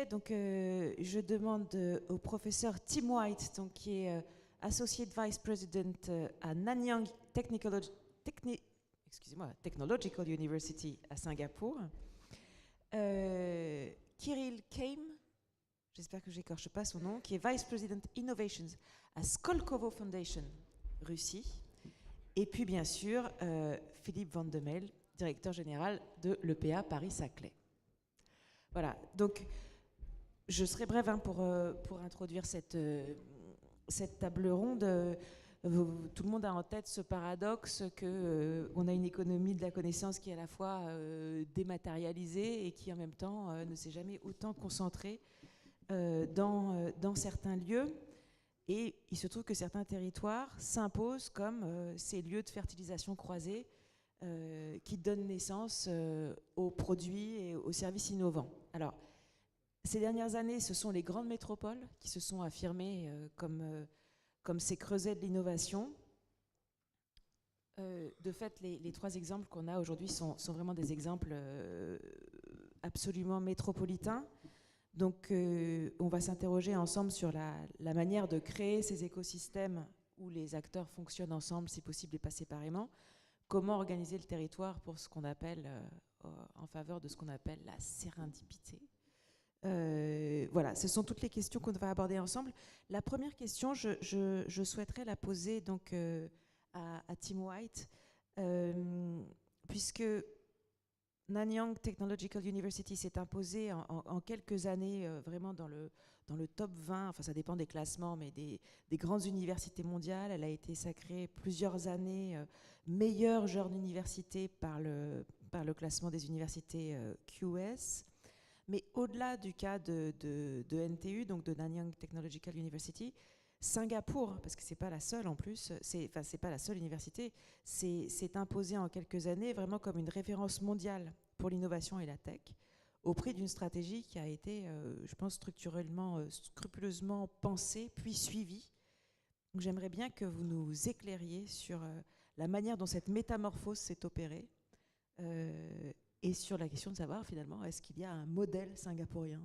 Donc, je demande au professeur Tim White, donc, qui est Associate Vice President à Nanyang Technological University à Singapour. Kirill Keim, j'espère que j'écorche pas son nom, qui est Vice President Innovations à Skolkovo Foundation, Russie. Et puis, bien sûr, Philippe Van de Mel, directeur général de l'EPA Paris-Saclay. Voilà, donc je serai brève hein, pour introduire cette table ronde. Tout le monde a en tête ce paradoxe qu'on a une économie de la connaissance qui est à la fois dématérialisée et qui en même temps ne s'est jamais autant concentrée dans certains lieux. Et il se trouve que certains territoires s'imposent comme ces lieux de fertilisation croisée qui donnent naissance aux produits et aux services innovants. Alors, ces dernières années, ce sont les grandes métropoles qui se sont affirmées comme ces creusets de l'innovation. De fait, les trois exemples qu'on a aujourd'hui sont vraiment des exemples absolument métropolitains. Donc, on va s'interroger ensemble sur la manière de créer ces écosystèmes où les acteurs fonctionnent ensemble, si possible, et pas séparément. Comment organiser le territoire pour ce qu'on appelle, en faveur de ce qu'on appelle la sérendipité. Voilà, ce sont toutes les questions qu'on va aborder ensemble. La première question, je souhaiterais la poser donc à Tim White, puisque Nanyang Technological University s'est imposée en quelques années vraiment dans le top 20, enfin ça dépend des classements, mais des grandes universités mondiales. Elle a été sacrée plusieurs années meilleure jeune université par le classement des universités QS. Mais au-delà du cas de NTU, donc de Nanyang Technological University, Singapour, parce que c'est pas la seule en plus, c'est pas la seule université, s'est imposée en quelques années vraiment comme une référence mondiale pour l'innovation et la tech, au prix d'une stratégie qui a été, je pense, structurellement, scrupuleusement pensée, puis suivie. Donc j'aimerais bien que vous nous éclairiez sur la manière dont cette métamorphose s'est opérée, et sur la question de savoir finalement, est-ce qu'il y a un modèle singapourien?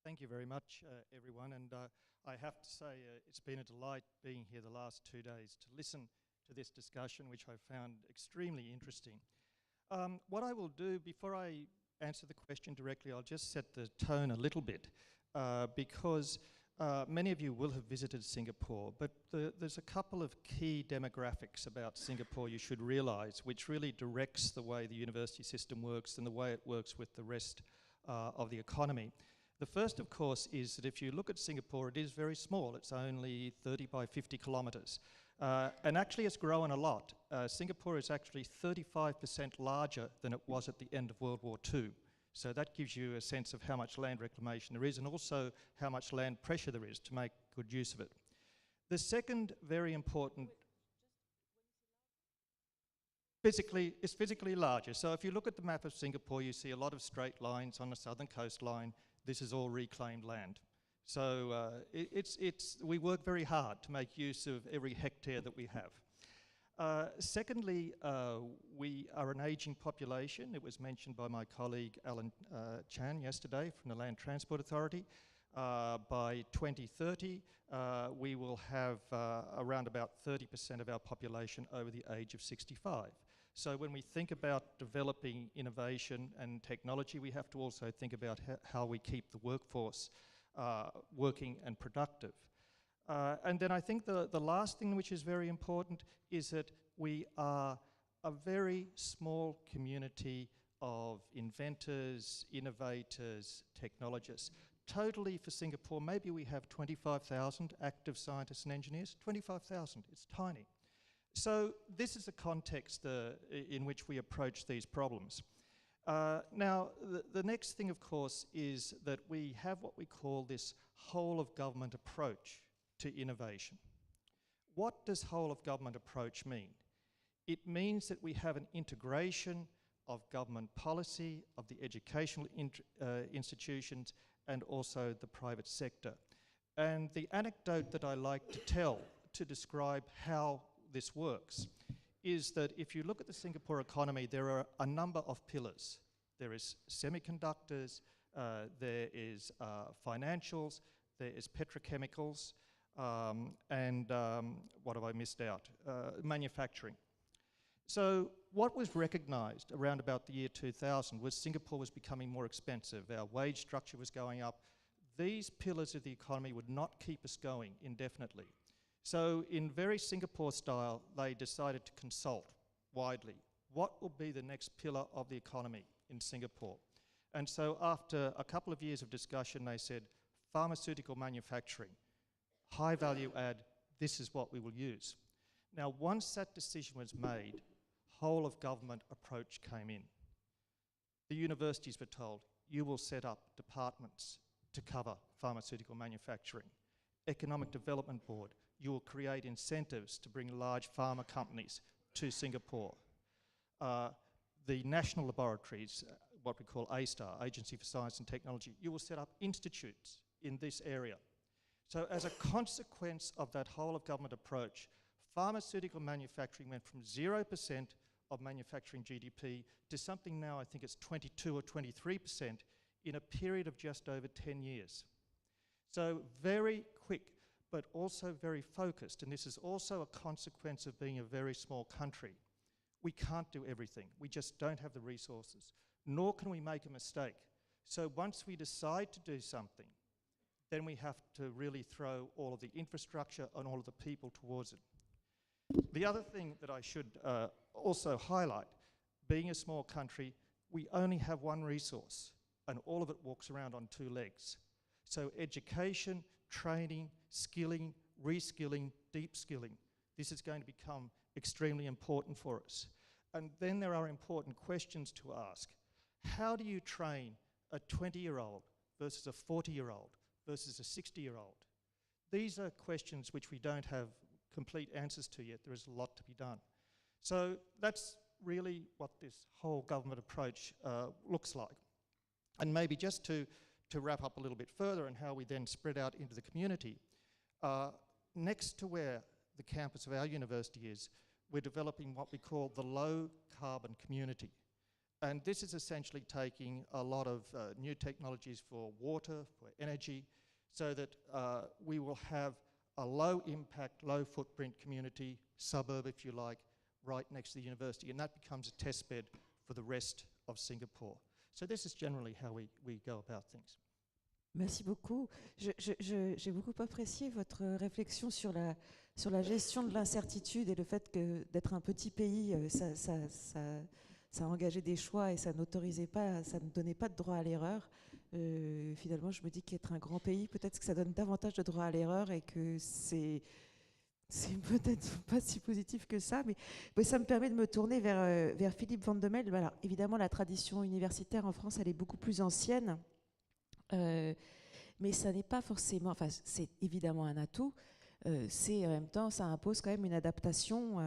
Thank you very much, everyone. And I have to say, it's been a delight being here the last 2 days to listen to this discussion, which I found extremely interesting. What I will do, before I answer the question directly, I'll just set the tone a little bit, because many of you will have visited Singapore, but there's a couple of key demographics about Singapore you should realize, which really directs the way the university system works and the way it works with the rest of the economy. The first, of course, is that if you look at Singapore, it is very small. It's only 30 by 50 kilometers. And actually it's grown a lot. Singapore is actually 35% larger than it was at the end of World War II. So that gives you a sense of how much land reclamation there is and also how much land pressure there is to make good use of it. The second very important... It's physically larger. So if you look at the map of Singapore, you see a lot of straight lines on the southern coastline. This is all reclaimed land. So we work very hard to make use of every hectare that we have. Secondly, we are an aging population. It was mentioned by my colleague Alan Chan yesterday from the Land Transport Authority. By 2030, we will have around about 30% of our population over the age of 65. So when we think about developing innovation and technology, we have to also think about how we keep the workforce working and productive. And then I think the last thing which is very important is that we are a very small community of inventors, innovators, technologists. Totally for Singapore, maybe we have 25,000 active scientists and engineers. 25,000, it's tiny. So this is the context in which we approach these problems. Now, the next thing, of course, is that we have what we call this whole of government approach to innovation. What does whole of government approach mean? It means that we have an integration of government policy, of the educational institutions, and also the private sector. And the anecdote that I like to tell to describe how this works is that if you look at the Singapore economy, there are a number of pillars. There is semiconductors, there is financials, there is petrochemicals, and what have I missed out? Manufacturing. So what was recognised around about the year 2000 was Singapore was becoming more expensive. Our wage structure was going up. These pillars of the economy would not keep us going indefinitely. So in very Singapore style, they decided to consult widely. What will be the next pillar of the economy in Singapore? And so after a couple of years of discussion, they said, pharmaceutical manufacturing, high value add, this is what we will use. Now, once that decision was made, whole of government approach came in. The universities were told, you will set up departments to cover pharmaceutical manufacturing. Economic Development Board, you will create incentives to bring large pharma companies to Singapore. The national laboratories, what we call ASTAR, Agency for Science and Technology, you will set up institutes in this area. So as a consequence of that whole of government approach, pharmaceutical manufacturing went from 0% of manufacturing GDP to something now, I think it's 22 or 23% in a period of just over 10 years. So very quick, but also very focused, and this is also a consequence of being a very small country. We can't do everything. We just don't have the resources, nor can we make a mistake. So once we decide to do something, then we have to really throw all of the infrastructure and all of the people towards it. The other thing that I should also highlight, being a small country, we only have one resource, and all of it walks around on two legs. So education, training, skilling, reskilling, deep skilling, this is going to become extremely important for us. And then there are important questions to ask. How do you train a 20-year-old versus a 40-year-old versus a 60-year-old? These are questions which we don't have complete answers to yet. There is a lot to be done. So that's really what this whole government approach looks like. And maybe just to wrap up a little bit further and how we then spread out into the community, next to where the campus of our university is, we're developing what we call the low carbon community. And this is essentially taking a lot of new technologies for water, for energy, so that we will have a low impact, low footprint community, suburb if you like, right next to the university, and that becomes a test bed for the rest of Singapore. So this is generally how we go about things. Merci beaucoup. J'ai beaucoup apprécié votre réflexion sur la gestion de l'incertitude et le fait que d'être un petit pays, ça engageait des choix et ça n'autorisait pas, ça ne donnait pas de droit à l'erreur. Finalement, je me dis qu'être un grand pays, peut-être que ça donne davantage de droit à l'erreur et que c'est peut-être pas si positif que ça, mais ça me permet de me tourner vers Philippe Vandemelde. Alors, évidemment, la tradition universitaire en France, elle est beaucoup plus ancienne, mais ça n'est pas forcément, enfin, c'est évidemment un atout, c'est en même temps, ça impose quand même une adaptation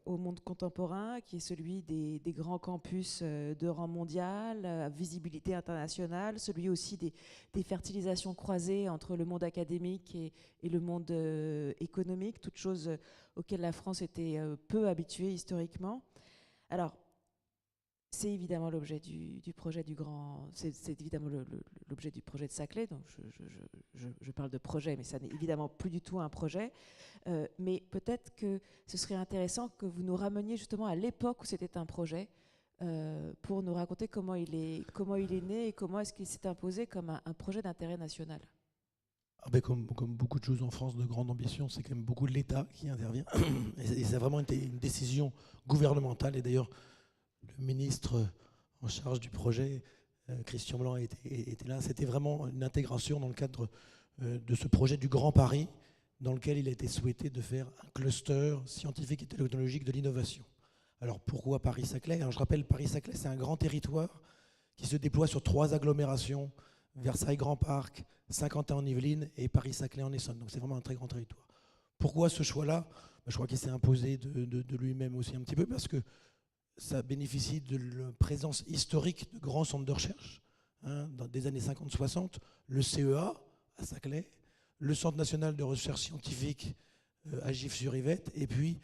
au monde contemporain, qui est celui des grands campus de rang mondial, à visibilité internationale, celui aussi des fertilisations croisées entre le monde académique et le monde économique, toutes choses auxquelles la France était peu habituée historiquement. Alors, c'est évidemment l'objet du projet du grand, c'est évidemment l'objet du projet de Saclay, donc je parle de projet, mais ça n'est évidemment plus du tout un projet, mais peut-être que ce serait intéressant que vous nous rameniez justement à l'époque où c'était un projet, pour nous raconter comment il est né et comment est-ce qu'il s'est imposé comme un projet d'intérêt national. Comme beaucoup de choses en France de grande ambition, c'est quand même beaucoup de l'État qui intervient, et ça a vraiment été une décision gouvernementale, et d'ailleurs le ministre en charge du projet, Christian Blanc, était là. C'était vraiment une intégration dans le cadre de ce projet du Grand Paris, dans lequel il a été souhaité de faire un cluster scientifique et technologique de l'innovation. Alors pourquoi Paris-Saclay? Je rappelle, Paris-Saclay, c'est un grand territoire qui se déploie sur 3 agglomérations, Versailles-Grand Parc, Saint-Quentin en Yvelines et Paris-Saclay en Essonne. Donc c'est vraiment un très grand territoire. Pourquoi ce choix-là? Je crois qu'il s'est imposé de lui-même aussi un petit peu, parce que ça bénéficie de la présence historique de grands centres de recherche, dans des années 50-60, le CEA à Saclay, le Centre national de recherche scientifique à Gif-sur-Yvette, et puis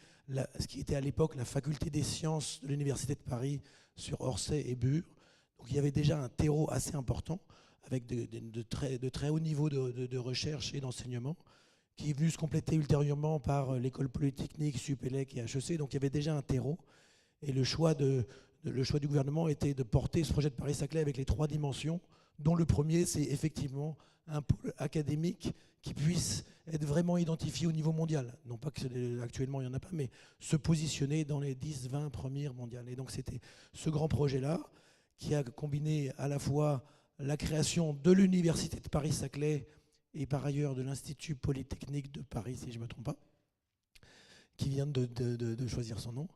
ce qui était à l'époque la faculté des sciences de l'Université de Paris sur Orsay et Bure. Donc il y avait déjà un terreau assez important, avec de très haut niveau de recherche et d'enseignement, qui est venu se compléter ultérieurement par l'école polytechnique, Supélec et HEC. Donc il y avait déjà un terreau. Et le choix du gouvernement était de porter ce projet de Paris-Saclay avec les 3 dimensions, dont le premier, c'est effectivement un pôle académique qui puisse être vraiment identifié au niveau mondial. Non pas qu'actuellement il n'y en a pas, mais se positionner dans les 10-20 premières mondiales. Et donc c'était ce grand projet-là qui a combiné à la fois la création de l'université de Paris-Saclay et par ailleurs de l'Institut Polytechnique de Paris, si je ne me trompe pas, qui vient de choisir son nom.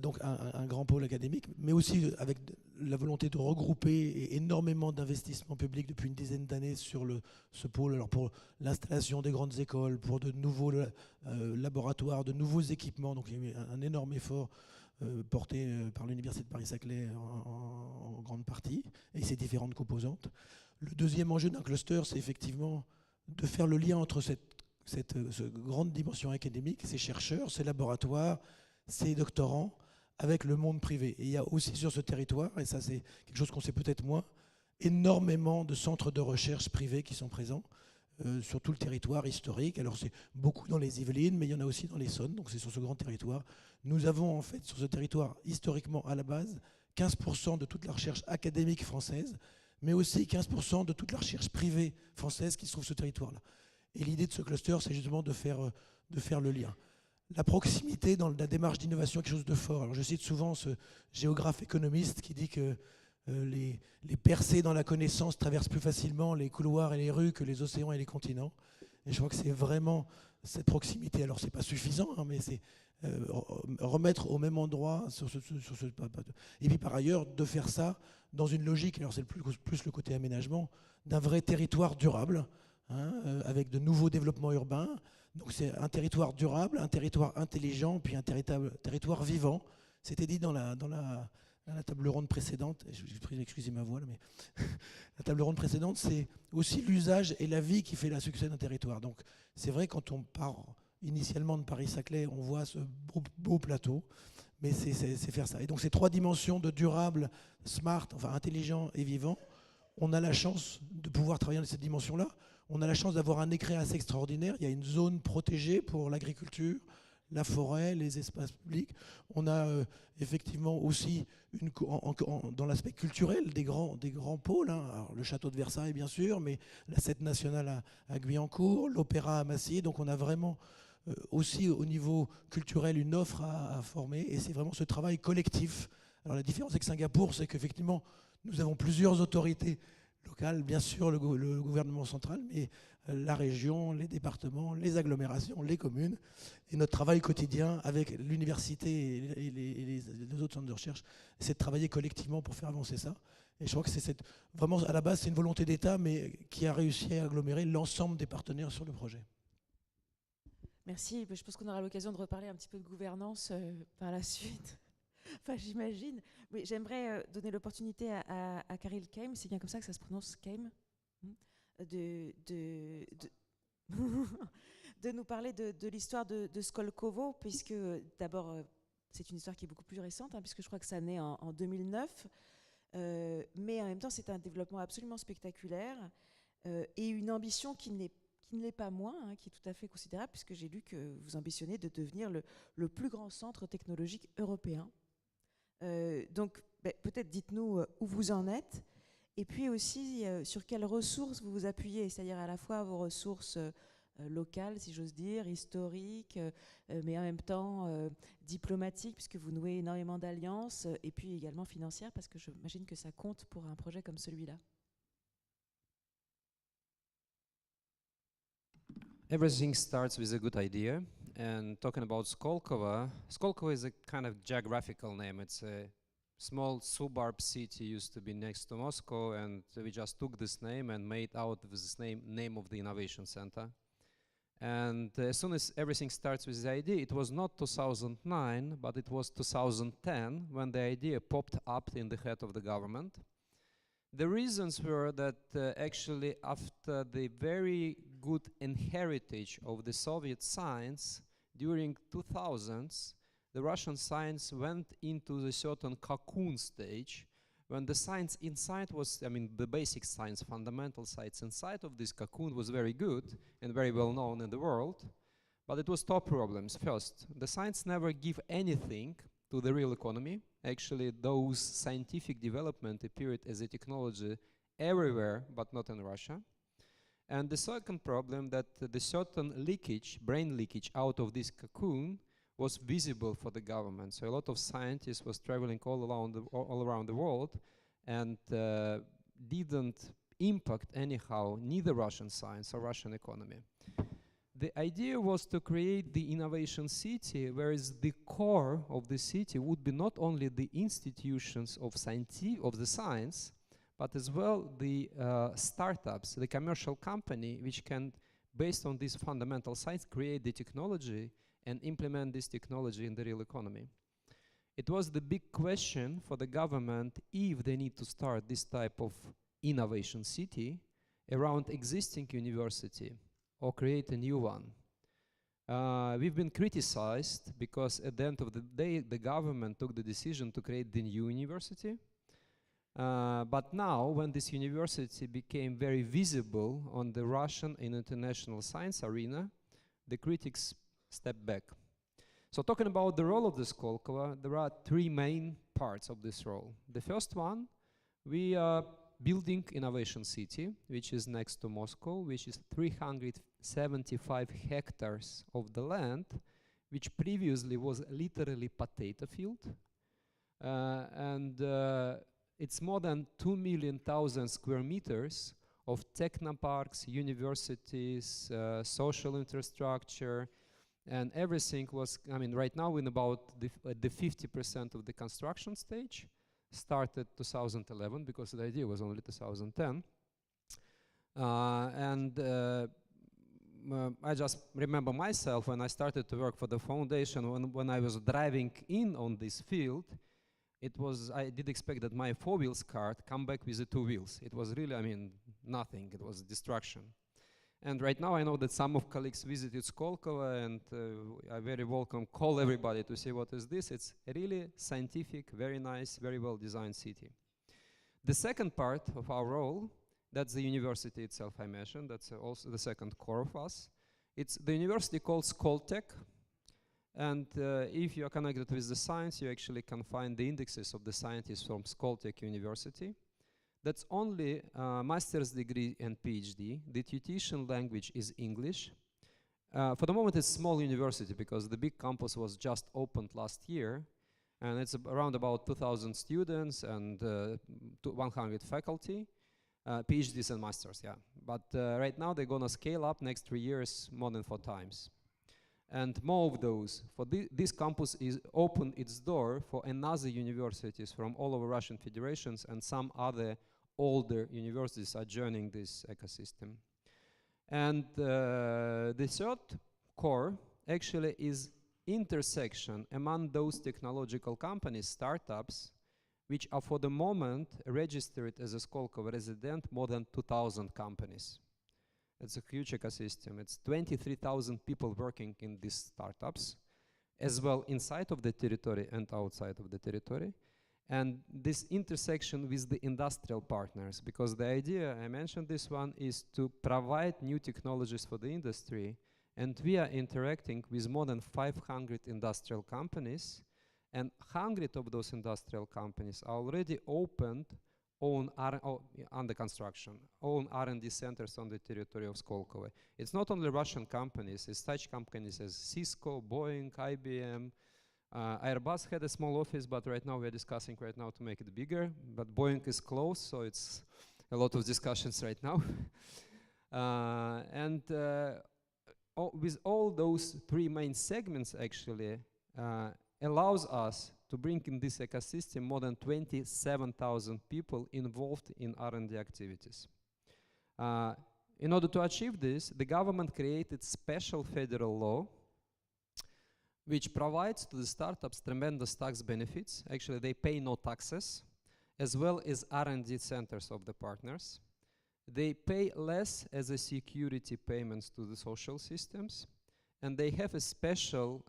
Donc un grand pôle académique, mais aussi avec la volonté de regrouper énormément d'investissements publics depuis une dizaine d'années sur ce pôle, alors pour l'installation des grandes écoles, pour de nouveaux laboratoires, de nouveaux équipements. Donc il y a eu un énorme effort porté par l'Université de Paris-Saclay en grande partie, et ses différentes composantes. Le deuxième enjeu d'un cluster, c'est effectivement de faire le lien entre cette grande dimension académique, ces chercheurs, ces laboratoires, ces doctorants, avec le monde privé. Et il y a aussi sur ce territoire, et ça c'est quelque chose qu'on sait peut-être moins, énormément de centres de recherche privés qui sont présents sur tout le territoire historique. Alors c'est beaucoup dans les Yvelines, mais il y en a aussi dans l'Essonne, donc c'est sur ce grand territoire. Nous avons en fait sur ce territoire, historiquement à la base, 15% de toute la recherche académique française, mais aussi 15% de toute la recherche privée française qui se trouve sur ce territoire-là. Et l'idée de ce cluster, c'est justement de faire le lien. La proximité dans la démarche d'innovation est quelque chose de fort. Alors je cite souvent ce géographe économiste qui dit que les percées dans la connaissance traversent plus facilement les couloirs et les rues que les océans et les continents. Et je crois que c'est vraiment cette proximité. Alors c'est pas suffisant, hein, mais c'est remettre au même endroit sur ce. Et puis par ailleurs, de faire ça dans une logique, alors c'est plus le côté aménagement, d'un vrai territoire durable, hein, avec de nouveaux développements urbains. Donc c'est un territoire durable, un territoire intelligent, puis un territoire vivant. C'était dit dans la table ronde précédente, excusez ma voix, mais la table ronde précédente, c'est aussi l'usage et la vie qui fait le succès d'un territoire. Donc c'est vrai, quand on part initialement de Paris-Saclay, on voit ce beau plateau, mais c'est faire ça. Et donc ces 3 dimensions de durable, smart, enfin intelligent et vivant, on a la chance de pouvoir travailler dans cette dimension-là. On a la chance d'avoir un écrin assez extraordinaire. Il y a une zone protégée pour l'agriculture, la forêt, les espaces publics. On a effectivement aussi, dans l'aspect culturel, des grands pôles. Hein. Alors, le château de Versailles, bien sûr, mais la Cèdre nationale à Guyancourt, l'Opéra à Massy. Donc on a vraiment aussi au niveau culturel une offre à former. Et c'est vraiment ce travail collectif. Alors la différence avec Singapour, c'est qu'effectivement, nous avons plusieurs autorités locales, bien sûr le gouvernement central, mais la région, les départements, les agglomérations, les communes. Et notre travail quotidien avec l'université et les autres centres de recherche, c'est de travailler collectivement pour faire avancer ça. Et je crois que c'est vraiment, à la base, c'est une volonté d'État, mais qui a réussi à agglomérer l'ensemble des partenaires sur le projet. Merci. Je pense qu'on aura l'occasion de reparler un petit peu de gouvernance par la suite. Enfin, j'imagine. Oui, j'aimerais donner l'opportunité à Caril Keim, c'est bien comme ça que ça se prononce, Keim, de nous parler de l'histoire de Skolkovo, puisque d'abord, c'est une histoire qui est beaucoup plus récente, hein, puisque je crois que ça naît en 2009, mais en même temps, c'est un développement absolument spectaculaire et une ambition qui ne l'est pas moins, hein, qui est tout à fait considérable, puisque j'ai lu que vous ambitionnez de devenir le plus grand centre technologique européen. Donc, peut-être dites-nous où vous en êtes, et puis aussi sur quelles ressources vous vous appuyez, c'est-à-dire à la fois vos ressources locales, si j'ose dire, historiques, mais en même temps diplomatiques, puisque vous nouez énormément d'alliances, et puis également financières, parce que j'imagine que ça compte pour un projet comme celui-là. Everything starts with a good idea. And talking about Skolkovo, Skolkovo is a kind of geographical name. It's a small suburb city, used to be next to Moscow, and we just took this name and made out of this name of the innovation center. And as soon as everything starts with the idea, it was not 2009, but it was 2010 when the idea popped up in the head of the government. The reasons were that actually after the very good inheritance of the Soviet science during 2000s, the Russian science went into the certain cocoon stage when the science inside was, I mean, the basic science, fundamental science inside of this cocoon was very good and very well known in the world, but it was two problems. First, the science never give anything to the real economy. Actually, those scientific development appeared as a technology everywhere, but not in Russia. And the second problem, that the certain leakage, brain leakage out of this cocoon was visible for the government. So a lot of scientists was traveling all around the world and didn't impact anyhow neither Russian science or Russian economy. The idea was to create the innovation city, whereas the core of the city would be not only the institutions of the science, but as well the startups, the commercial company, which can, based on this fundamental science, create the technology and implement this technology in the real economy. It was the big question for the government if they need to start this type of innovation city around existing university or create a new one. We've been criticized because at the end of the day, the government took the decision to create the new university. But now, when this university became very visible on the Russian and international science arena, the critics stepped back. So talking about the role of the Skolkovo, there are three main parts of this role. The first one, we are building innovation city, which is next to Moscow, which is 375 hectares of the land, which previously was literally potato field. It's more than 2,000,000 square meters of technoparks, universities, social infrastructure, and everything was, I mean, right now in about the 50% of the construction stage, started 2011 because the idea was only 2010. I just remember myself when I started to work for the foundation, when I was driving in on this field, I did expect that my 4-wheels car come back with the 2 wheels. It was really, I mean, nothing. It was destruction. And right now I know that some of colleagues visited Skolkovo, and I very welcome call everybody to see what is this. It's a really scientific, very nice, very well designed city. The second part of our role, that's the university itself I mentioned. That's also the second core of us. It's the university called Skoltech. And if you are connected with the science, you actually can find the indexes of the scientists from Skoltech University. That's only master's degree and PhD. The tuition language is English. For the moment, it's a small university because the big campus was just opened last year. And it's around about 2,000 students and 100 faculty, PhDs and masters, yeah. But right now, they're going to scale up next 3 years more than 4 times. And more of those. For this campus is open its door for another universities from all over Russian federations, and some other older universities are joining this ecosystem. And the third core actually is intersection among those technological companies, startups, which are for the moment registered as a Skolkovo resident, more than 2,000 companies. It's a huge ecosystem. It's 23,000 people working in these startups, as well inside of the territory and outside of the territory. And this intersection with the industrial partners, because the idea, I mentioned this one, is to provide new technologies for the industry. And we are interacting with more than 500 industrial companies, and 100 of those industrial companies are already opened under construction, own R&D centers on the territory of Skolkovo. It's not only Russian companies, it's such companies as Cisco, Boeing, IBM. Airbus had a small office, but right now we're discussing right now to make it bigger. But Boeing is close, so it's a lot of discussions right now. With all those 3 main segments actually allows us to bring in this ecosystem more than 27,000 people involved in R&D activities. In order to achieve this, the government created special federal law which provides to the startups tremendous tax benefits. Actually, they pay no taxes, as well as R&D centers of the partners. They pay less as a security payments to the social systems. And they have a special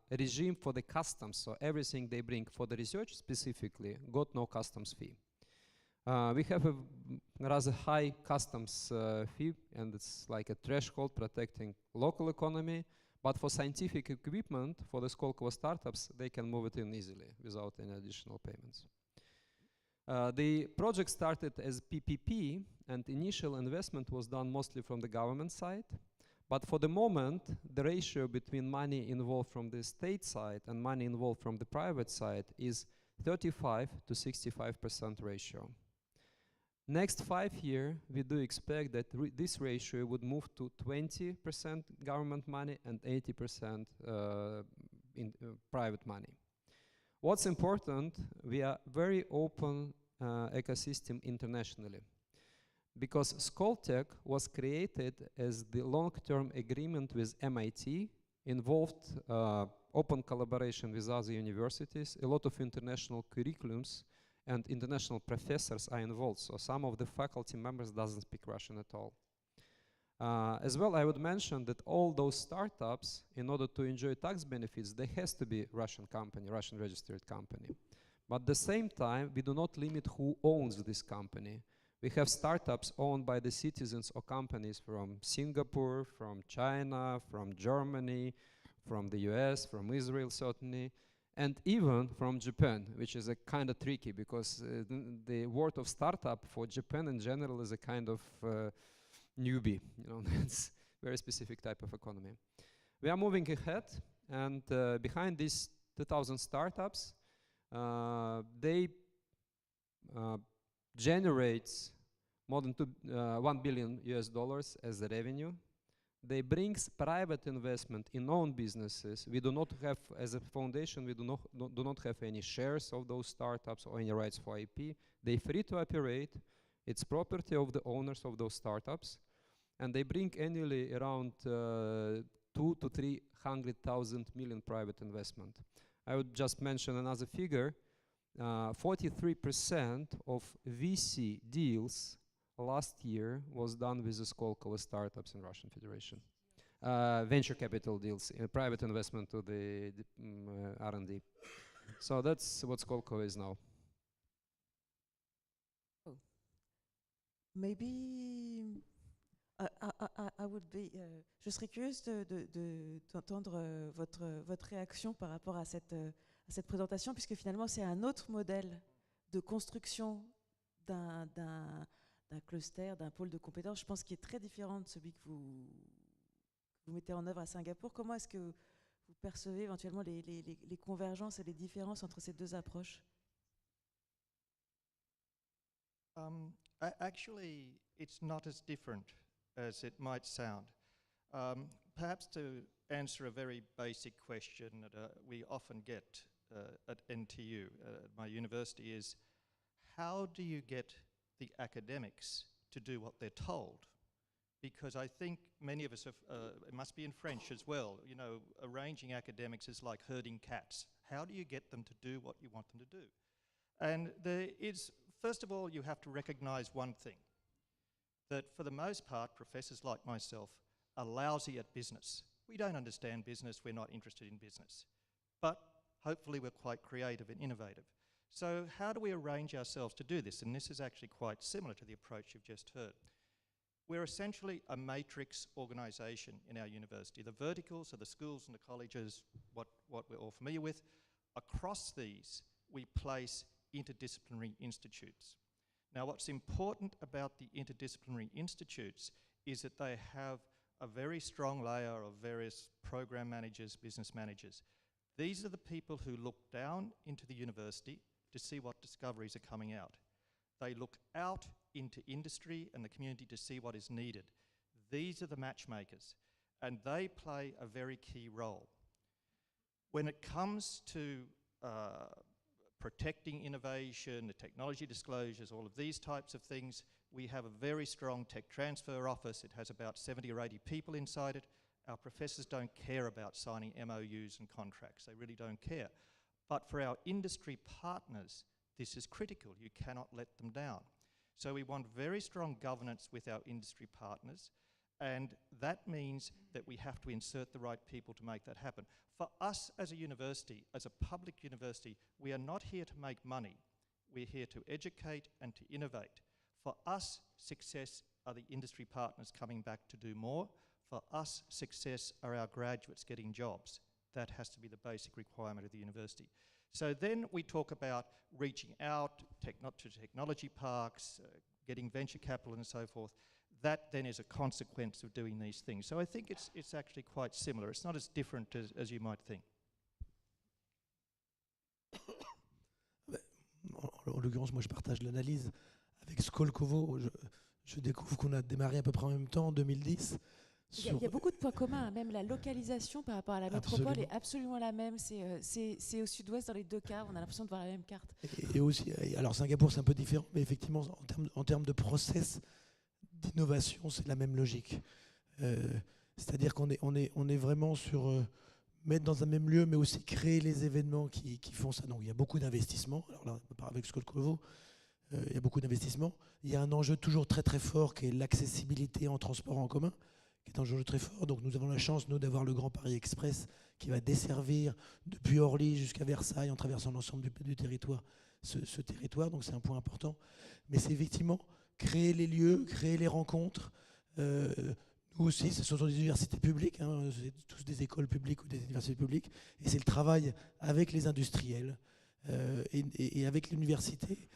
regime for the customs. So everything they bring for the research specifically got no customs fee. We have a rather high customs fee, and it's like a threshold protecting local economy. But for scientific equipment, for the Skolkovo startups, they can move it in easily without any additional payments. The project started as PPP, and initial investment was done mostly from the government side. But for the moment, the ratio between money involved from the state side and money involved from the private side is 35 to 65% ratio. Next 5 years, we do expect that this ratio would move to 20% government money and 80% in private money. What's important, we are very open ecosystem internationally, because Skoltech was created as the long-term agreement with MIT, involved open collaboration with other universities, a lot of international curriculums, and international professors are involved, so some of the faculty members doesn't speak Russian at all. As well, I would mention that all those startups, in order to enjoy tax benefits, they has to be Russian company, Russian registered company. But at the same time, we do not limit who owns this company. We have startups owned by the citizens or companies from Singapore, from China, from Germany, from the US, from Israel certainly, and even from Japan, which is a kind of tricky, because the word of startup for Japan in general is a kind of newbie, you know. It's very specific type of economy. We are moving ahead, and behind these 2,000 startups, they generates more than $1 billion as the revenue. They bring private investment in own businesses. We do not have, as a foundation, we do not have any shares of those startups or any rights for IP. They free to operate. It's property of the owners of those startups, and they bring annually around 200 to 300,000 million private investment. I would just mention another figure. 43% of VC deals last year was done with the Skolkovo startups in Russian Federation. Venture capital deals, private investment to the R&D. So that's what Skolkovo is now. Oh. Maybe I would be. Je serais curieuse d'entendre votre réaction par rapport à cette présentation, puisque finalement c'est un autre modèle de construction d'un cluster, d'un pôle de compétences, je pense, qui est très différent de celui que vous mettez en œuvre à Singapour. Comment est-ce que vous percevez éventuellement les convergences et les différences entre ces deux approches? Actually, it's not as different as it might sound. Perhaps to answer a very basic question that we often get at NTU, my university, is how do you get the academics to do what they're told? Because I think many of us have, it must be in French as well, you know, arranging academics is like herding cats. How do you get them to do what you want them to do? And first of all, you have to recognize one thing, that for the most part, professors like myself are lousy at business. We don't understand business, we're not interested in business. But hopefully we're quite creative and innovative. So how do we arrange ourselves to do this? And this is actually quite similar to the approach you've just heard. We're essentially a matrix organization in our university. The verticals are the schools and the colleges, what we're all familiar with. Across these, we place interdisciplinary institutes. Now, what's important about the interdisciplinary institutes is that they have a very strong layer of various program managers, business managers. These are the people who look down into the university to see what discoveries are coming out. They look out into industry and the community to see what is needed. These are the matchmakers, and they play a very key role. When it comes to protecting innovation, the technology disclosures, all of these types of things, we have a very strong tech transfer office. It has about 70 or 80 people inside it. Our professors don't care about signing MOUs and contracts. They really don't care. But for our industry partners, this is critical. You cannot let them down. So we want very strong governance with our industry partners, and that means that we have to insert the right people to make that happen. For us as a university, as a public university, we are not here to make money. We're here to educate and to innovate. For us, success are the industry partners coming back to do more. For us, success are our graduates getting jobs. That has to be the basic requirement of the university. So then we talk about reaching out to technology parks, getting venture capital and so forth. That then is a consequence of doing these things. So I think it's actually quite similar. It's not as different as you might think. En l'occurrence, moi je partage l'analyse. Avec Skolkovo, je découvre qu'on a démarré à peu près en même temps, en 2010. Il y a beaucoup de points communs, même la localisation par rapport à la métropole est absolument la même. C'est au sud-ouest dans les deux cas, on a l'impression de voir la même carte. Et aussi, alors Singapour c'est un peu différent, mais effectivement en termes de process d'innovation, c'est la même logique. C'est-à-dire qu'on est vraiment sur mettre dans un même lieu, mais aussi créer les événements qui font ça. Donc il y a beaucoup d'investissements. Alors là, avec Skolkovo, il y a beaucoup d'investissements. Il y a un enjeu toujours très très fort qui est l'accessibilité en transport en commun, qui est un enjeu très fort. Donc nous avons la chance, nous, d'avoir le Grand Paris Express qui va desservir depuis Orly jusqu'à Versailles en traversant l'ensemble du territoire, ce territoire. Donc c'est un point important. Mais c'est effectivement créer les lieux, créer les rencontres. Nous aussi, ce sont des universités publiques, hein, c'est tous des écoles publiques ou des universités publiques. Et c'est le travail avec les industriels et avec l'université.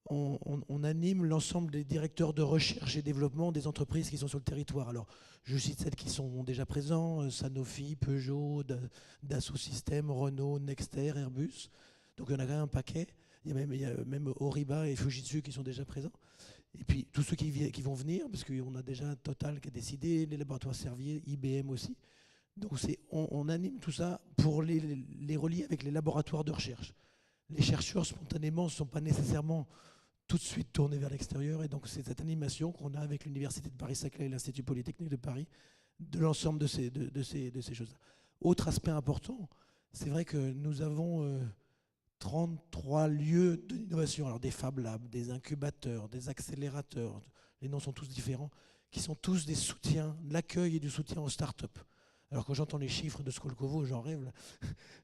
On anime l'ensemble des directeurs de recherche et développement des entreprises qui sont sur le territoire. Alors, je cite celles qui sont déjà présentes, Sanofi, Peugeot, Dassault Systèmes, Renault, Nexter, Airbus. Donc, il y en a quand même un paquet. Il y a même Oriba et Fujitsu qui sont déjà présents. Et puis, tous ceux qui vont venir, parce qu'on a déjà Total qui a décidé, les laboratoires Servier, IBM aussi. Donc, on anime tout ça pour les relier avec les laboratoires de recherche. Les chercheurs, spontanément, ne sont pas nécessairement tout de suite tournés vers l'extérieur. Et donc, c'est cette animation qu'on a avec l'Université de Paris-Saclay et l'Institut Polytechnique de Paris, de l'ensemble de ces choses-là. Autre aspect important, c'est vrai que nous avons 33 lieux d'innovation. Alors, des Fab Labs, des incubateurs, des accélérateurs, les noms sont tous différents, qui sont tous des soutiens, de l'accueil et du soutien aux start-up. Alors quand j'entends les chiffres de Skolkovo, j'en rêve.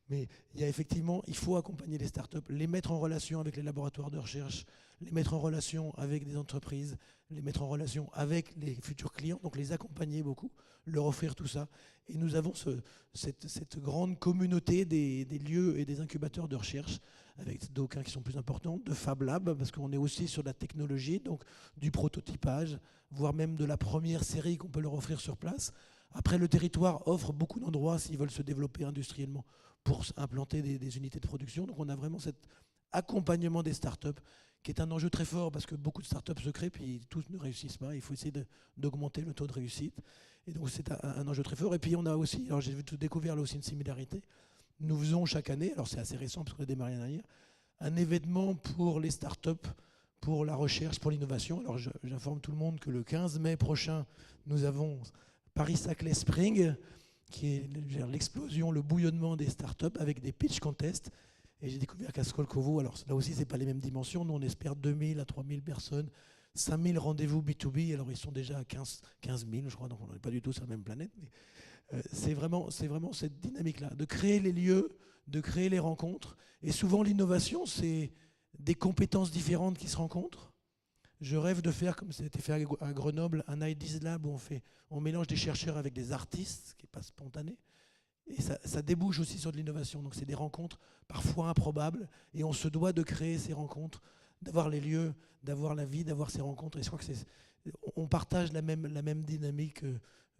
Mais il faut accompagner les startups, les mettre en relation avec les laboratoires de recherche, les mettre en relation avec des entreprises, les mettre en relation avec les futurs clients, donc les accompagner beaucoup, leur offrir tout ça. Et nous avons cette grande communauté des lieux et des incubateurs de recherche, avec d'aucuns qui sont plus importants, de Fab Lab, parce qu'on est aussi sur la technologie, donc du prototypage, voire même de la première série qu'on peut leur offrir sur place. Après, le territoire offre beaucoup d'endroits s'ils veulent se développer industriellement pour implanter des unités de production. Donc on a vraiment cet accompagnement des startups qui est un enjeu très fort parce que beaucoup de startups se créent puis tous ne réussissent pas. Il faut essayer d'augmenter le taux de réussite. Et donc c'est un enjeu très fort. Et puis on a aussi, alors j'ai découvert là aussi une similarité, nous faisons chaque année, alors c'est assez récent parce qu'on a démarré l'année dernière, un événement pour les startups, pour la recherche, pour l'innovation. Alors j'informe tout le monde que le 15 mai prochain, nous avons Paris-Saclay Spring, qui est l'explosion, le bouillonnement des startups avec des pitch contests. Et j'ai découvert qu'à Skolkovo, alors là aussi, ce n'est pas les mêmes dimensions. Nous, on espère 2000 à 3000 personnes, 5000 rendez-vous B2B. Alors, ils sont déjà à 15 000, je crois, donc on n'est pas du tout sur la même planète. Mais c'est vraiment cette dynamique-là, de créer les lieux, de créer les rencontres. Et souvent, l'innovation, c'est des compétences différentes qui se rencontrent. Je rêve de faire, comme ça a été fait à Grenoble, un Ideas Lab où on mélange des chercheurs avec des artistes, ce qui n'est pas spontané. Et ça débouche aussi sur de l'innovation. Donc c'est des rencontres parfois improbables. Et on se doit de créer ces rencontres, d'avoir les lieux, d'avoir la vie, d'avoir ces rencontres. Et je crois qu'on partage la même dynamique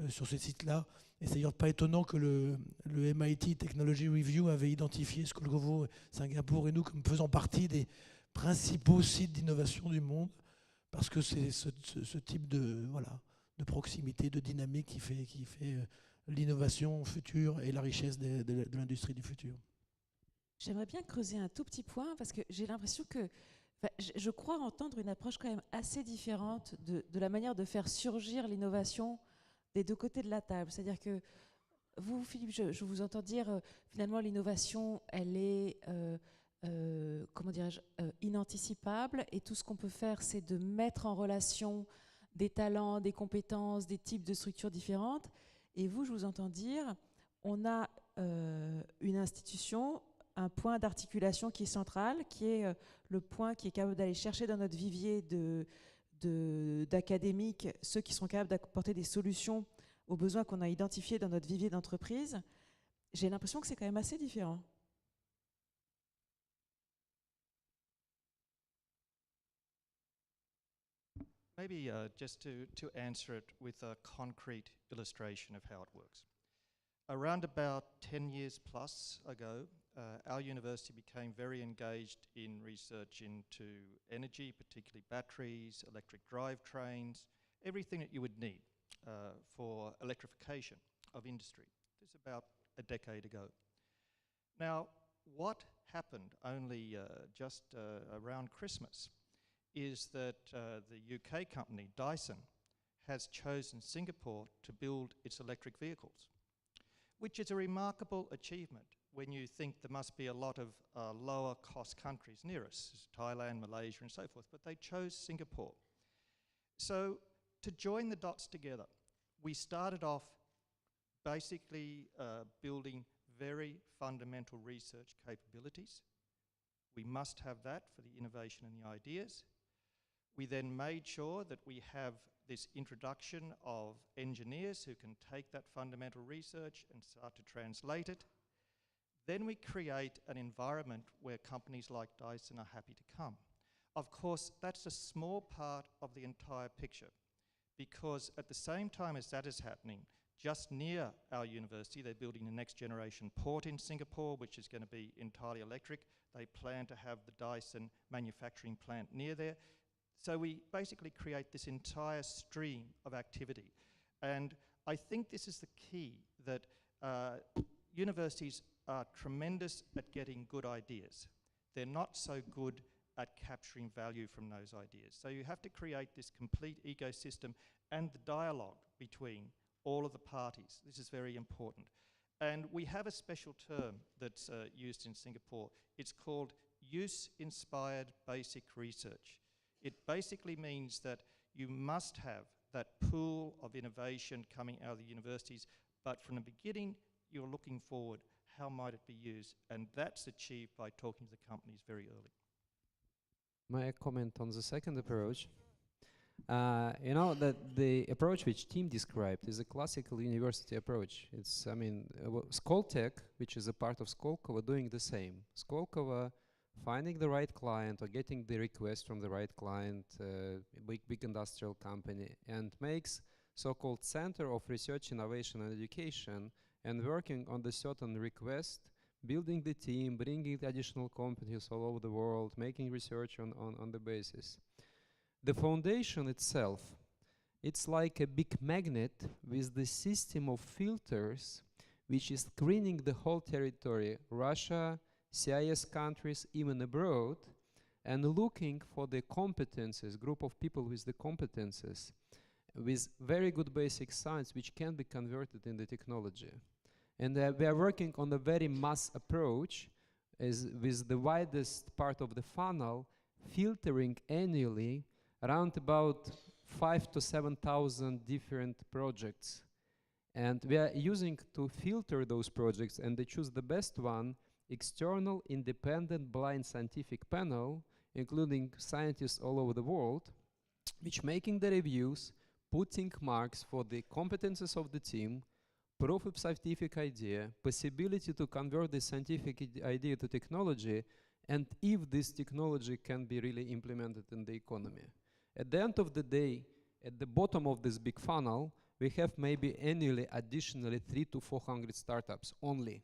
sur ce site-là. Et c'est d'ailleurs pas étonnant que le MIT Technology Review avait identifié Skolkovo, Singapour et nous comme faisant partie des principaux sites d'innovation du monde. Parce que c'est ce type de proximité, de dynamique qui fait l'innovation future et la richesse de l'industrie du futur. J'aimerais bien creuser un tout petit point parce que j'ai l'impression que je crois entendre une approche quand même assez différente de la manière de faire surgir l'innovation des deux côtés de la table. C'est-à-dire que vous, Philippe, je vous entends dire finalement l'innovation, elle est comment dirais-je, inanticipable, et tout ce qu'on peut faire, c'est de mettre en relation des talents, des compétences, des types de structures différentes. Et vous, je vous entends dire, on a une institution un point d'articulation qui est central, qui est le point qui est capable d'aller chercher dans notre vivier d'académiques ceux qui sont capables d'apporter des solutions aux besoins qu'on a identifiés dans notre vivier d'entreprise. J'ai l'impression que c'est quand même assez différent. Maybe just to answer it with a concrete illustration of how it works. Around about 10 years plus ago, our university became very engaged in research into energy, particularly batteries, electric drivetrains, everything that you would need for electrification of industry. This is about a decade ago. Now, what happened only just around Christmas is that the UK company, Dyson, has chosen Singapore to build its electric vehicles, which is a remarkable achievement when you think there must be a lot of lower cost countries near us, Thailand, Malaysia and so forth, but they chose Singapore. So to join the dots together, we started off basically building very fundamental research capabilities. We must have that for the innovation and the ideas. We then made sure that we have this introduction of engineers who can take that fundamental research and start to translate it. Then we create an environment where companies like Dyson are happy to come. Of course, that's a small part of the entire picture, because at the same time as that is happening, just near our university, they're building the next generation port in Singapore, which is going to be entirely electric. They plan to have the Dyson manufacturing plant near there. So we basically create this entire stream of activity. And I think this is the key, that universities are tremendous at getting good ideas. They're not so good at capturing value from those ideas. So you have to create this complete ecosystem and the dialogue between all of the parties. This is very important. And we have a special term that's used in Singapore. It's called use-inspired basic research. It basically means that you must have that pool of innovation coming out of the universities, but from the beginning, you're looking forward, how might it be used? And that's achieved by talking to the companies very early. May I comment on the second approach? You know that the approach which Tim described is a classical university approach. It's, I mean, Skoltech, which is a part of Skolkovo, doing the same. Skolkovo finding the right client or getting the request from the right client, big industrial company, and makes so-called Center of Research, Innovation and Education, and working on the certain request, building the team, bringing the additional companies all over the world, making research on the basis. The foundation itself, it's like a big magnet with the system of filters which is screening the whole territory, Russia, CIS countries, even abroad, and looking for the competences, group of people with the competences, with very good basic science which can be converted into technology. And we are working on a very mass approach, with the widest part of the funnel, filtering annually around about 5,000 to 7,000 different projects. And we are using to filter those projects, and they choose the best one, external independent blind scientific panel, including scientists all over the world, which making the reviews, putting marks for the competences of the team, proof of scientific idea, possibility to convert the scientific idea to technology, and if this technology can be really implemented in the economy. At the end of the day, at the bottom of this big funnel, we have maybe annually additionally 300 to 400 startups only.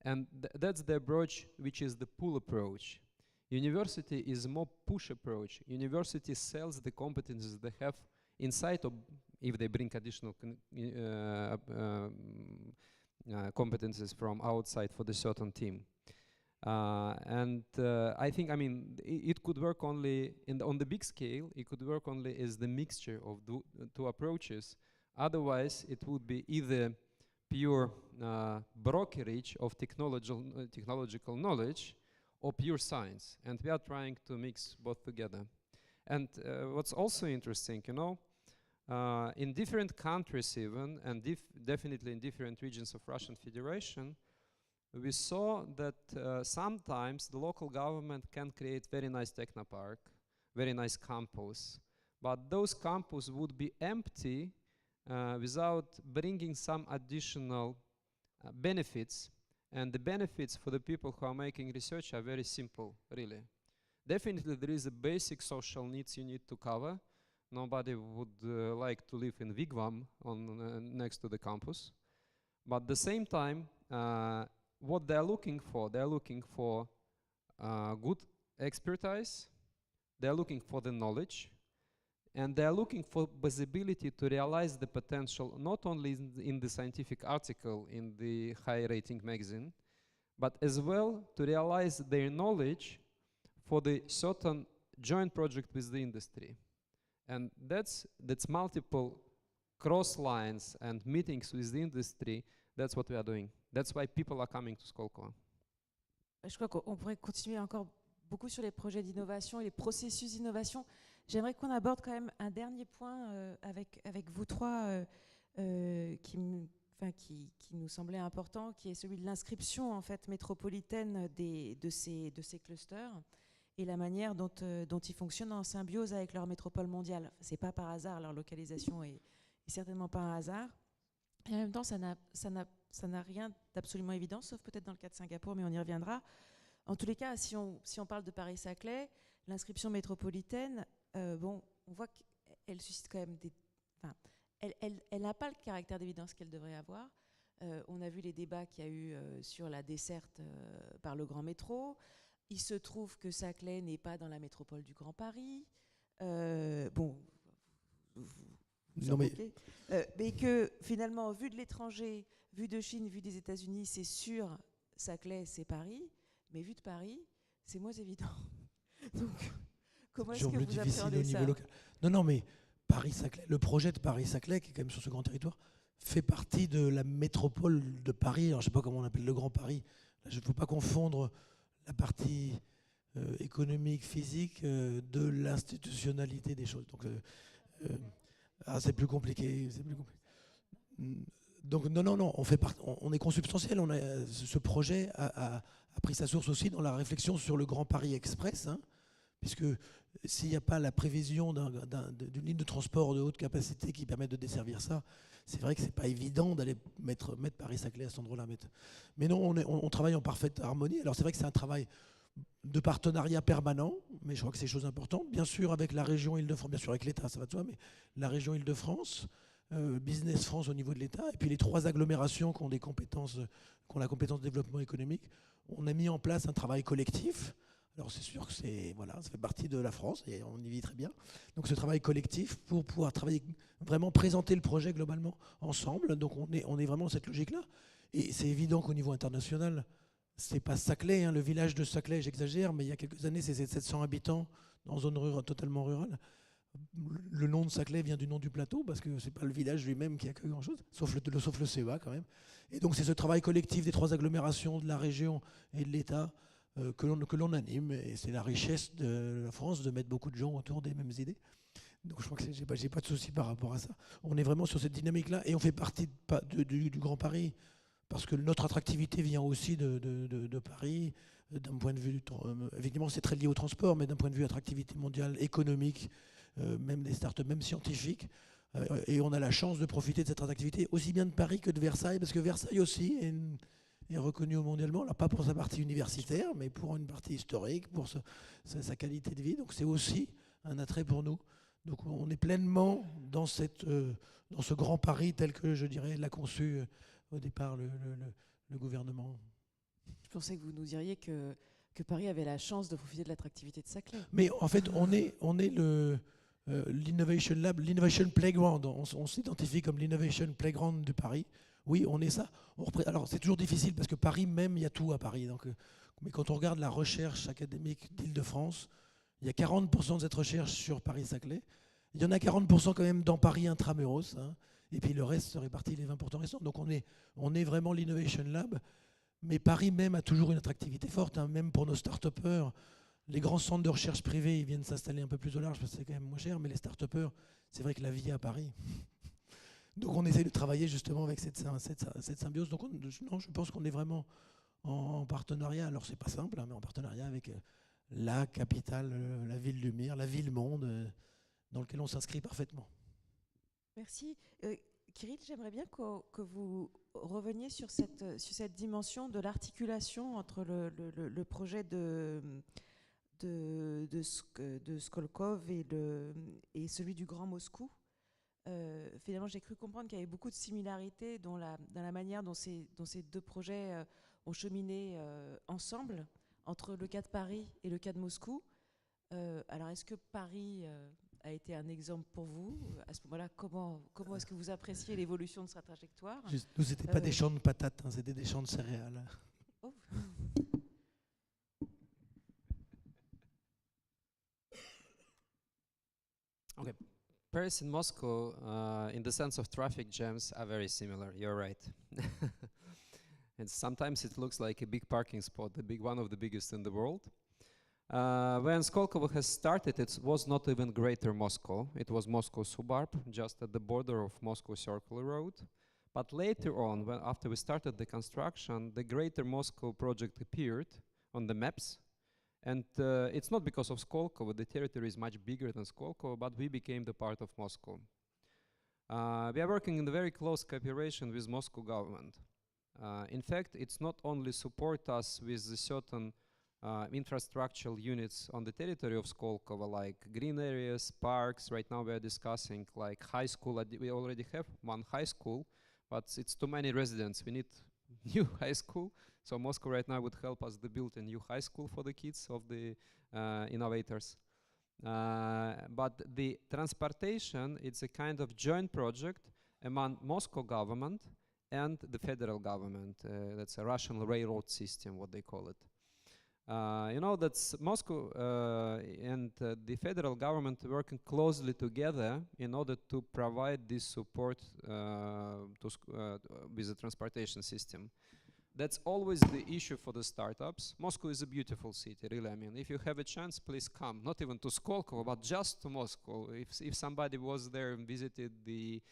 And that's the approach which is the pull approach. University is more push approach. University sells the competencies they have inside of, if they bring additional competencies from outside for the certain team. I think, I mean, it could work only on the big scale. It could work only as the mixture of two approaches. Otherwise, it would be either pure brokerage of technological knowledge or pure science. And we are trying to mix both together. And what's also interesting, you know, in different countries even, and definitely in different regions of Russian Federation, we saw that sometimes the local government can create very nice technopark, very nice campus, but those campus would be empty without bringing some additional benefits. And the benefits for the people who are making research are very simple, really. Definitely there is a basic social needs you need to cover. Nobody would like to live in wigwam next to the campus. But at the same time, what they're looking for good expertise, they're looking for the knowledge, and they're looking for possibility to realize the potential not only in the scientific article in the high rating magazine, but as well to realize their knowledge for the certain joint project with the industry. And that's multiple cross lines and meetings with the industry. That's what we are doing. That's why people are coming to Skolkovo. Je crois qu'on pourrait continuer encore beaucoup sur les projets d'innovation et les processus d'innovation. J'aimerais qu'on aborde quand même un dernier point avec vous trois qui nous semblait important, qui est celui de l'inscription en fait métropolitaine de ces clusters et la manière dont ils fonctionnent en symbiose avec leur métropole mondiale. C'est pas par hasard, leur localisation est certainement pas un hasard. Et en même temps, ça n'a rien d'absolument évident, sauf peut-être dans le cas de Singapour, mais on y reviendra. En tous les cas, si on parle de Paris-Saclay, l'inscription métropolitaine, on voit qu'elle suscite quand même elle n'a pas le caractère d'évidence qu'elle devrait avoir. On a vu les débats qu'il y a eu sur la desserte par le Grand Métro. Il se trouve que Saclay n'est pas dans la métropole du Grand Paris. Mais que finalement, vu de l'étranger, vu de Chine, vu des États-Unis, c'est sûr, Saclay, c'est Paris. Mais vu de Paris, c'est moins évident. Donc, comment est-ce que vous appréhendez ça ? Non, mais Paris-Saclay, le projet de Paris-Saclay, qui est quand même sur ce grand territoire, fait partie de la métropole de Paris. Alors, je ne sais pas comment on appelle le Grand Paris. Il ne faut pas confondre la partie économique, physique de l'institutionnalité des choses. Donc, c'est plus compliqué. Donc, non, on est consubstantiel. Ce projet a pris sa source aussi dans la réflexion sur le Grand Paris Express, puisque s'il n'y a pas la prévision d'une ligne de transport de haute capacité qui permette de desservir ça, c'est vrai que ce n'est pas évident d'aller mettre Paris-Saclay à cet endroit-là. Mais non, on travaille en parfaite harmonie. Alors c'est vrai que c'est un travail de partenariat permanent, mais je crois que c'est chose importante. Bien sûr avec la région Île-de-France, bien sûr avec l'État, ça va de soi, mais la région Île-de-France, Business France au niveau de l'État, et puis les trois agglomérations qui ont la compétence de développement économique. On a mis en place un travail collectif. Alors c'est sûr que ça fait partie de la France et on y vit très bien. Donc ce travail collectif pour pouvoir travailler, vraiment présenter le projet globalement ensemble. Donc on est vraiment dans cette logique-là. Et c'est évident qu'au niveau international, c'est pas Saclay, le village de Saclay, j'exagère, mais il y a quelques années, c'est 700 habitants dans une zone totalement rurale. Le nom de Saclay vient du nom du plateau, parce que c'est pas le village lui-même qui accueille grand-chose, sauf le CEA quand même. Et donc c'est ce travail collectif des trois agglomérations, de la région et de l'État, que l'on anime, et c'est la richesse de la France de mettre beaucoup de gens autour des mêmes idées. Donc je crois que j'ai pas de souci par rapport à ça. On est vraiment sur cette dynamique-là, et on fait partie du Grand Paris, parce que notre attractivité vient aussi de Paris, d'un point de vue, évidemment c'est très lié au transport, mais d'un point de vue attractivité mondiale, économique, même des startups, même scientifiques, et on a la chance de profiter de cette attractivité, aussi bien de Paris que de Versailles, parce que Versailles aussi est reconnu mondialement, alors pas pour sa partie universitaire, mais pour une partie historique, pour sa qualité de vie. Donc c'est aussi un attrait pour nous. Donc on est pleinement dans ce grand Paris tel que, je dirais, l'a conçu au départ le gouvernement. Je pensais que vous nous diriez que Paris avait la chance de profiter de l'attractivité de Saclay. Mais en fait, on est l'Innovation Lab, l'Innovation Playground. On s'identifie comme l'Innovation Playground de Paris. Oui, on est ça. Alors, c'est toujours difficile parce que Paris même, il y a tout à Paris. Donc, mais quand on regarde la recherche académique d'Île-de-France, il y a 40% de cette recherche sur Paris-Saclay. Il y en a 40% quand même dans Paris intramuros. Et puis le reste se répartit les 20% restants. Donc, on est vraiment l'Innovation Lab. Mais Paris même a toujours une attractivité forte, même pour nos start-upers. Les grands centres de recherche privés, ils viennent s'installer un peu plus au large parce que c'est quand même moins cher. Mais les start-upers, c'est vrai que la vie est à Paris. Donc on essaie de travailler justement avec cette symbiose. Donc je pense qu'on est vraiment en partenariat, alors c'est pas simple, hein, mais en partenariat avec la capitale, la ville lumière, la ville monde, dans lequel on s'inscrit parfaitement. Merci. Kirill, j'aimerais bien que vous reveniez sur cette dimension de l'articulation entre le projet de Skolkov et celui du Grand Moscou. Finalement, j'ai cru comprendre qu'il y avait beaucoup de similarités dans la manière dont ces deux projets ont cheminé ensemble, entre le cas de Paris et le cas de Moscou. Alors, est-ce que Paris a été un exemple pour vous? À ce moment-là, comment est-ce que vous appréciez l'évolution de sa trajectoire? Nous, c'était pas des champs de patates, hein, c'était des champs de céréales. Oh. Okay. Paris and Moscow, in the sense of traffic jams, are very similar. You're right. And sometimes it looks like a big parking spot, one of the biggest in the world. When Skolkovo has started, it was not even Greater Moscow. It was Moscow suburb, just at the border of Moscow Circle Road. But later on, after we started the construction, the Greater Moscow project appeared on the maps. And it's not because of Skolkovo, the territory is much bigger than Skolkovo, but we became the part of Moscow. We are working in very close cooperation with Moscow government. In fact, it's not only support us with the certain infrastructural units on the territory of Skolkovo, like green areas, parks. Right now we are discussing like high school. We already have one high school, but it's too many residents. We need new high school. So Moscow right now would help us to build a new high school for the kids of the innovators. But the transportation, it's a kind of joint project among Moscow government and the federal government. That's a Russian railroad system, what they call it. You know, that's Moscow and the federal government working closely together in order to provide this support with the transportation system. That's always the issue for the startups. Moscow is a beautiful city, really. I mean, if you have a chance, please come. Not even to Skolkovo, but just to Moscow. If somebody was there and visited the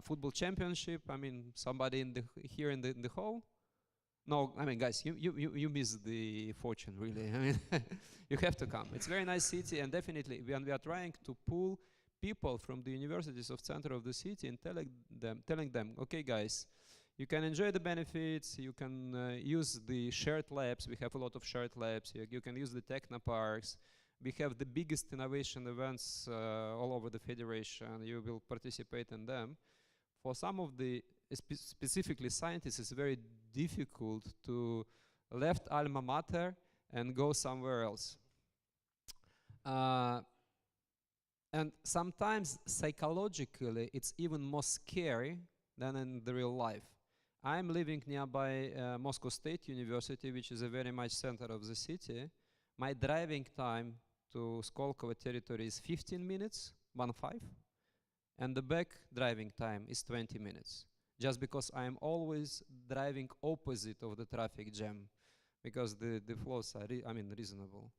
football championship, I mean, somebody here in the hall. No, I mean, guys, you miss the fortune, really. I mean, you have to come. It's a very nice city, and definitely, when we are trying to pull people from the universities of center of the city and telling them, okay, guys, you can enjoy the benefits, you can use the shared labs. We have a lot of shared labs. You can use the technoparks. We have the biggest innovation events all over the federation. You will participate in them. For some of the specifically scientists, it's very difficult to left alma mater and go somewhere else. And sometimes psychologically, it's even more scary than in the real life. I'm living nearby Moscow State University, which is a very much center of the city. My driving time to Skolkovo territory is 15 minutes, 1-5, and the back driving time is 20 minutes. Just because I'm always driving opposite of the traffic jam, because the flows are, reasonable.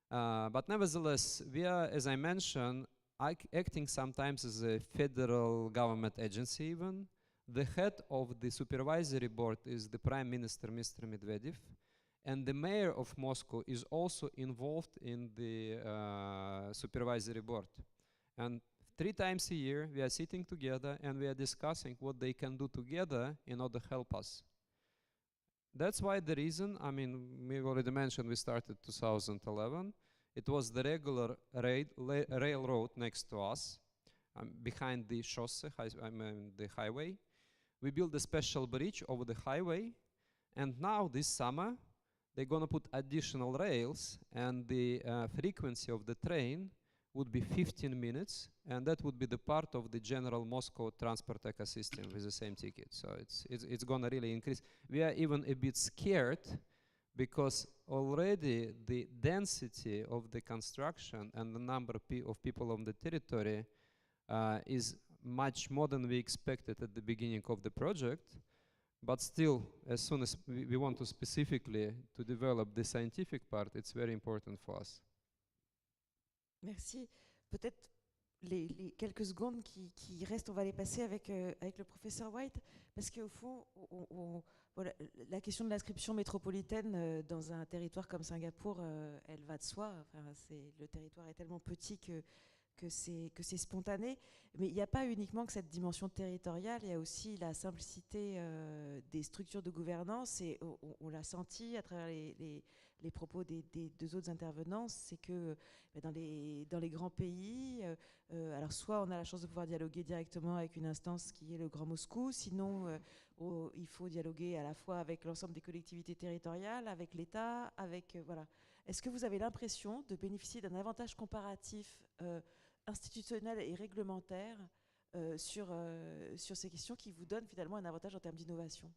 But nevertheless, we are, as I mentioned, acting sometimes as a federal government agency even. The head of the supervisory board is the Prime Minister, Mr. Medvedev, and the mayor of Moscow is also involved in the supervisory board. And 3 times a year, we are sitting together and we are discussing what they can do together in order to help us. That's why the reason, I mean, we already mentioned we started 2011. It was the regular railroad next to us, behind the chaussee, the highway. We built a special bridge over the highway, and now this summer, they're gonna put additional rails, and the frequency of the train would be 15 minutes, and that would be the part of the general Moscow transport ecosystem with the same ticket. So it's gonna really increase. We are even a bit scared because already the density of the construction and the number of people on the territory is much more than we expected at the beginning of the project. But still, as soon as we want to specifically to develop the scientific part, it's very important for us. Merci. Peut-être les quelques secondes qui restent, on va les passer avec le professeur White, parce qu'au fond, Voilà, la question de l'inscription métropolitaine dans un territoire comme Singapour, elle va de soi. Enfin, le territoire est tellement petit que c'est spontané. Mais il n'y a pas uniquement que cette dimension territoriale, il y a aussi la simplicité des structures de gouvernance. Et on l'a senti à travers les propos des deux autres intervenants, c'est que dans les grands pays, alors soit on a la chance de pouvoir dialoguer directement avec une instance qui est le Grand Moscou, sinon il faut dialoguer à la fois avec l'ensemble des collectivités territoriales, avec l'État, avec... voilà. Est-ce que vous avez l'impression de bénéficier d'un avantage comparatif institutionnel et réglementaire sur ces questions qui vous donnent finalement un avantage en termes d'innovation?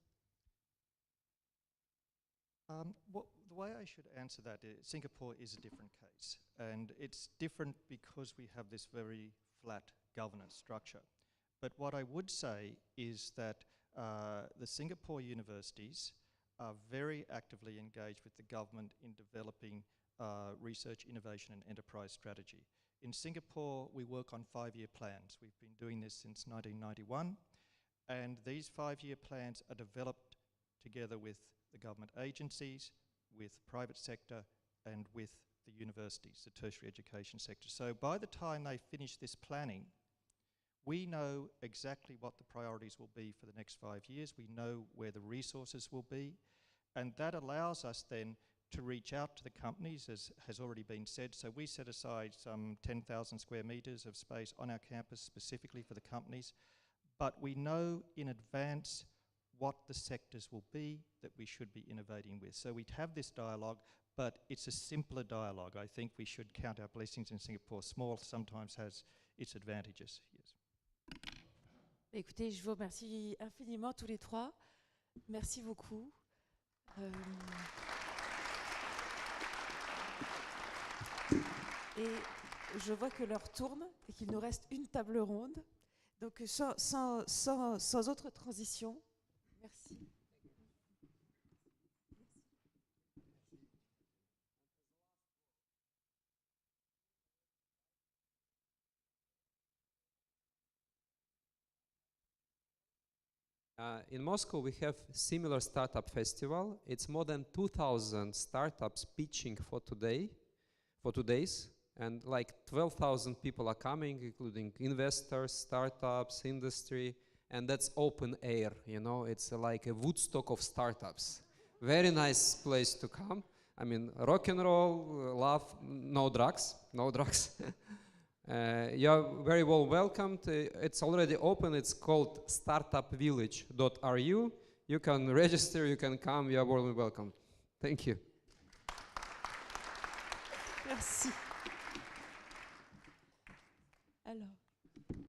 The way I should answer that is Singapore is a different case. And it's different because we have this very flat governance structure. But what I would say is that the Singapore universities are very actively engaged with the government in developing research, innovation and enterprise strategy. In Singapore, we work on 5-year plans. We've been doing this since 1991. And these 5-year plans are developed together with the government agencies, with private sector, and with the universities, the tertiary education sector. So by the time they finish this planning, we know exactly what the priorities will be for the next 5 years. We know where the resources will be. And that allows us then to reach out to the companies, as has already been said. So we set aside some 10,000 square meters of space on our campus specifically for the companies. But we know in advance what the sectors will be that we should be innovating with. So we'd have this dialogue, but it's a simpler dialogue. I think we should count our blessings in Singapore. Small sometimes has its advantages. Yes. Écoutez, je vous remercie infiniment tous les trois. Merci beaucoup. Et je vois que l'heure tourne et qu'il nous reste une table ronde. Donc sans autre transition, merci. In Moscow, we have similar startup festival. It's more than 2,000 startups pitching for 2 days, and like 12,000 people are coming, including investors, startups, industry, and that's open air. You know, it's like a Woodstock of startups. Very nice place to come. I mean, rock and roll, love, no drugs, no drugs. You're very well welcomed. It's already open. It's called startupvillage.ru. You can register, you can come. You're warmly welcome. Thank you. Merci.